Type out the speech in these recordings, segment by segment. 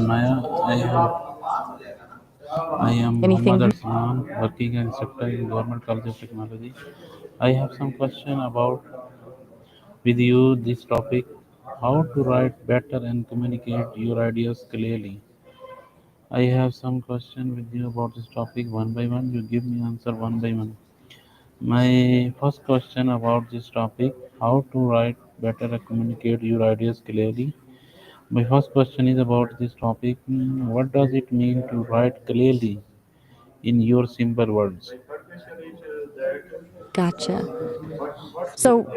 Maya, I am Anything? Muhammad Arsalan, working as instructor in Government College of Technology. I have some question about with you this topic: how to write better and communicate your ideas clearly. I have some question with you about this topic one by one. You give me answer one by one. My first question about this topic: how to write better and communicate your ideas clearly. My first question is about this topic. What does it mean to write clearly in your simple words? Gotcha. So,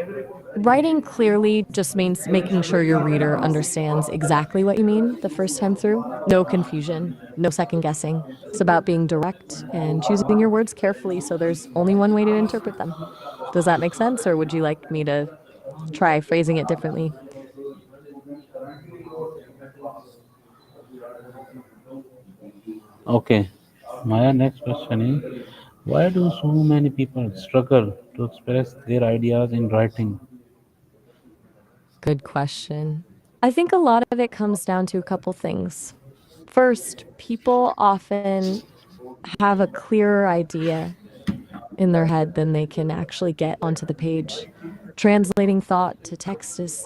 writing clearly just means making sure your reader understands exactly what you mean the first time through. No confusion, no second guessing. It's about being direct and choosing your words carefully so there's only one way to interpret them. Does that make sense, or would you like me to try phrasing it differently? Okay. My next question is, why do so many people struggle to express their ideas in writing? Good question. I think a lot of it comes down to a couple things. First, people often have a clearer idea in their head than they can actually get onto the page. Translating thought to text is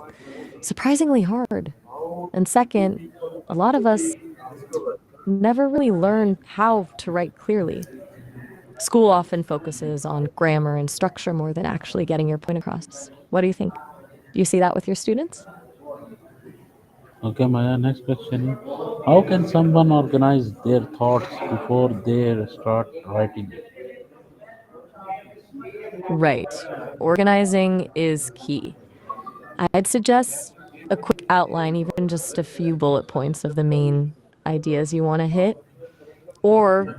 surprisingly hard. And second, a lot of us never really learn how to write clearly. School often focuses on grammar and structure more than actually getting your point across. What do you think? Do you see that with your students? Okay, my next question is, how can someone organize their thoughts before they start writing? Right. Organizing is key. I'd suggest a quick outline, even just a few bullet points of the main ideas you want to hit, or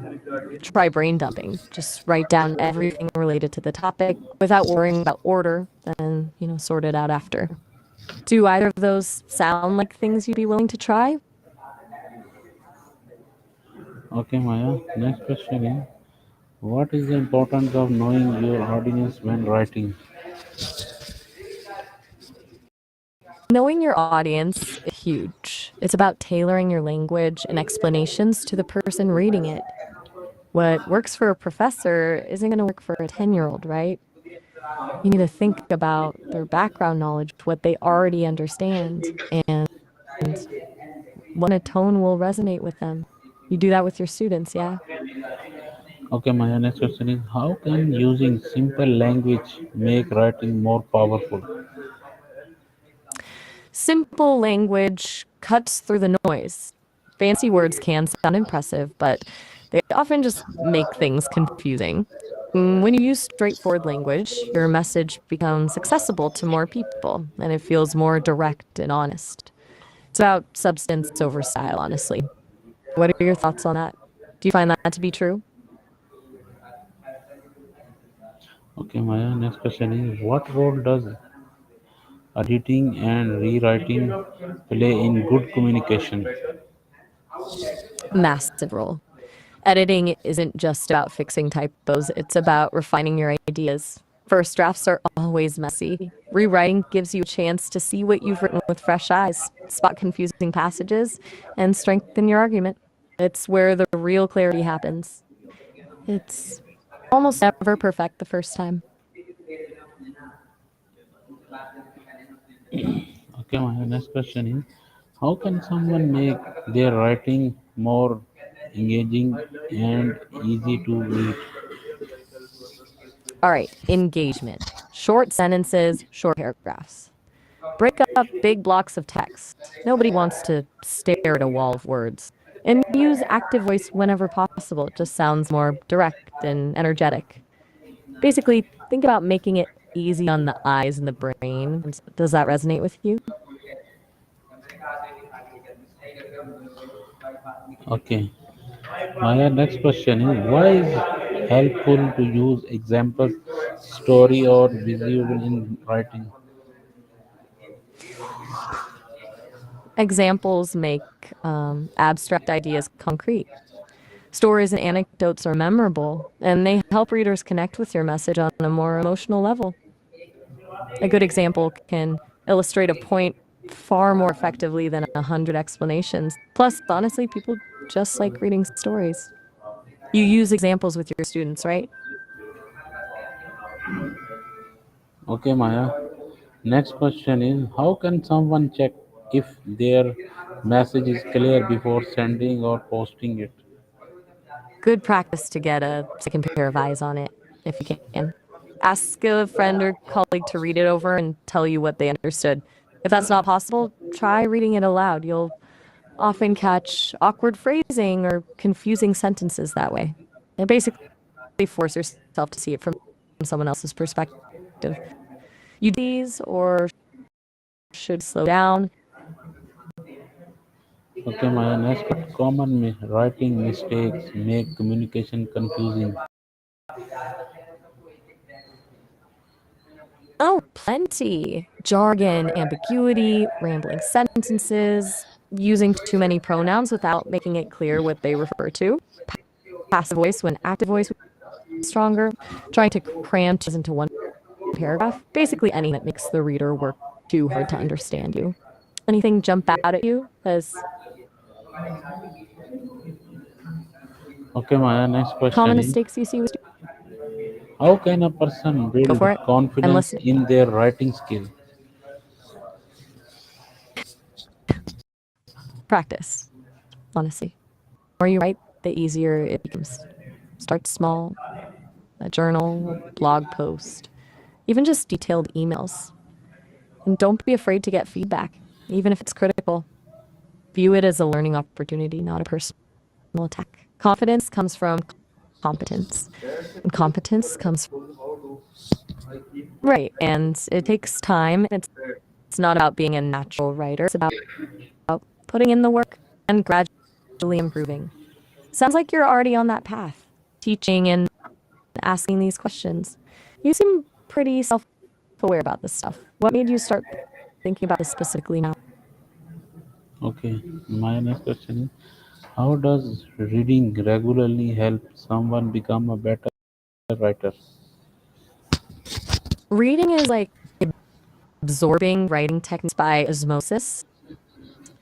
try brain dumping. Just write down everything related to the topic without worrying about order, then, sort it out after. Do either of those sound like things you'd be willing to try? Okay, Maya. Next question is, what is the importance of knowing your audience when writing? Knowing your audience is huge. It's about tailoring your language and explanations to the person reading it. What works for a professor isn't going to work for a 10-year-old, right? You need to think about their background knowledge, what they already understand, and what a tone will resonate with them. You do that with your students, yeah? Okay, my next question is, how can using simple language make writing more powerful? Simple language cuts through the noise. Fancy words can sound impressive, but they often just make things confusing. When you use straightforward language, your message becomes accessible to more people and it feels more direct and honest. It's about substance over style, honestly. What are your thoughts on that? Do you find that to be true? Okay, my next question is, what role does editing and rewriting play in good communication? Massive role. Editing isn't just about fixing typos, it's about refining your ideas. First drafts are always messy. Rewriting gives you a chance to see what you've written with fresh eyes, spot confusing passages, and strengthen your argument. It's where the real clarity happens. It's almost never perfect the first time. Okay, my next question is, how can someone make their writing more engaging and easy to read? All right, engagement. Short sentences, short paragraphs. Break up big blocks of text. Nobody wants to stare at a wall of words. And use active voice whenever possible. It just sounds more direct and energetic. Basically, think about making it easy on the eyes and the brain. Does that resonate with you? Okay, my next question is, why is helpful to use examples, story or visual in writing? Examples make abstract ideas concrete. Stories and anecdotes are memorable, and they help readers connect with your message on a more emotional level. A good example can illustrate a point far more effectively than 100 explanations. Plus, honestly, people just like reading stories. You use examples with your students, right? Okay, Maya. Next question is how can someone check if their message is clear before sending or posting it? Good practice to get a second pair of eyes on it if you can. Ask a friend or colleague to read it over and tell you what they understood. If that's not possible, try reading it aloud. You'll often catch awkward phrasing or confusing sentences that way. And basically force yourself to see it from someone else's perspective. You do these or should slow down. Okay, Maya. Next, what common writing mistakes make communication confusing? Oh, plenty. Jargon, ambiguity, rambling sentences, using too many pronouns without making it clear what they refer to, passive voice when active voice is stronger, trying to cram into one paragraph, basically anything that makes the reader work too hard to understand you. Anything jump out at you as Okay, Maya. Next common question is mistakes you see with how can a person go build for it? I'm confidence listening. in their writing skill? Practice, honestly. The more you write, the easier it becomes. Start small, a journal, a blog post, even just detailed emails. And don't be afraid to get feedback, even if it's critical. View it as a learning opportunity, not a personal attack. Confidence comes from competence, and competence comes right. And it takes time. It's not about being a natural writer, it's about putting in the work and gradually improving. Sounds like you're already on that path, teaching and asking these questions. You seem pretty self aware about this stuff. What made you start thinking about this specifically now? Okay, my next question is how does reading regularly help someone become a better writer? Reading is like absorbing writing techniques by osmosis.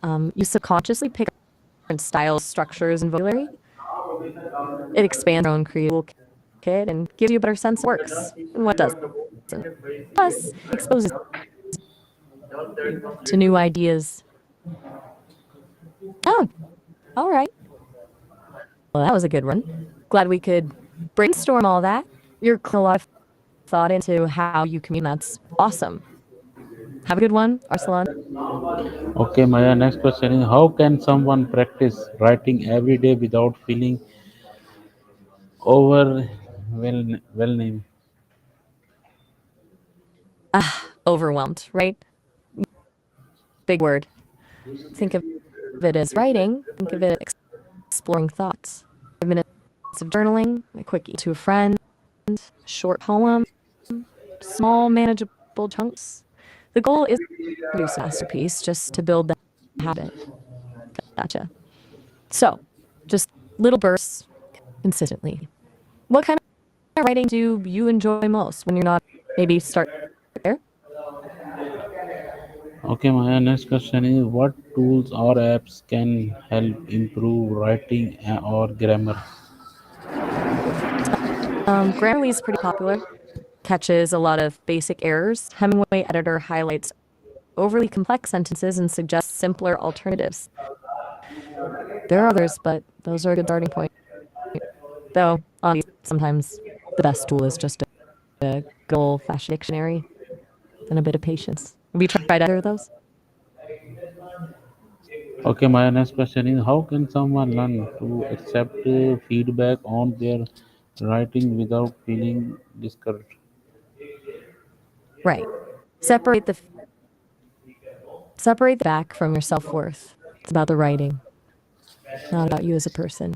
You subconsciously pick up different styles, structures, and vocabulary. It expands your own creative kit and gives you a better sense of what works and what doesn't. Plus, exposes you to new ideas. Oh, all right. Well, that was a good one. Glad we could brainstorm all that. You're putting a lot of thought into how you communicate. That's awesome. Have a good one, Arsalan. Okay, my next question is how can someone practice writing every day without feeling overwhelmed? Overwhelmed, right? Big word. Think of it as writing. Think of it as exploring thoughts. 5 minutes of journaling, a quick to a friend, a short poem, small manageable chunks. The goal is to produce a masterpiece just to build the habit. Gotcha. So, just little bursts consistently. What kind of writing do you enjoy most when you're not maybe start there? Okay, my next question is what tools or apps can help improve writing or grammar? Grammarly is pretty popular. Catches a lot of basic errors. Hemingway editor highlights overly complex sentences and suggests simpler alternatives. There are others, but those are a good starting point. Though, sometimes the best tool is just a good old fashioned dictionary and a bit of patience. Have you tried either of those? Okay, my next question is how can someone learn to accept feedback on their writing without feeling discouraged? Right. Separate the separate the back from your self worth. It's about the writing, not about you as a person.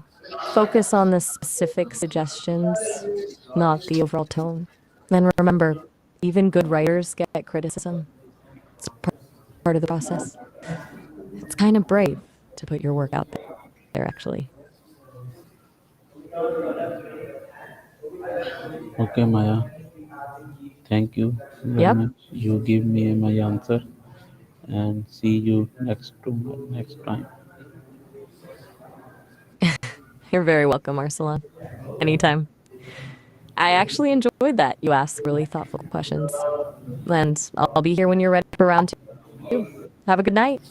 Focus on the specific suggestions, not the overall tone. And remember, even good writers get criticism. It's part of the process. It's kind of brave to put your work out there, actually. Okay, Maya. Thank you very Yep. much. You give me my answer, and see you next time. You're very welcome, Arsalan. Anytime. I actually enjoyed that. You ask really thoughtful questions. And I'll be here when you're ready for round two. Have a good night.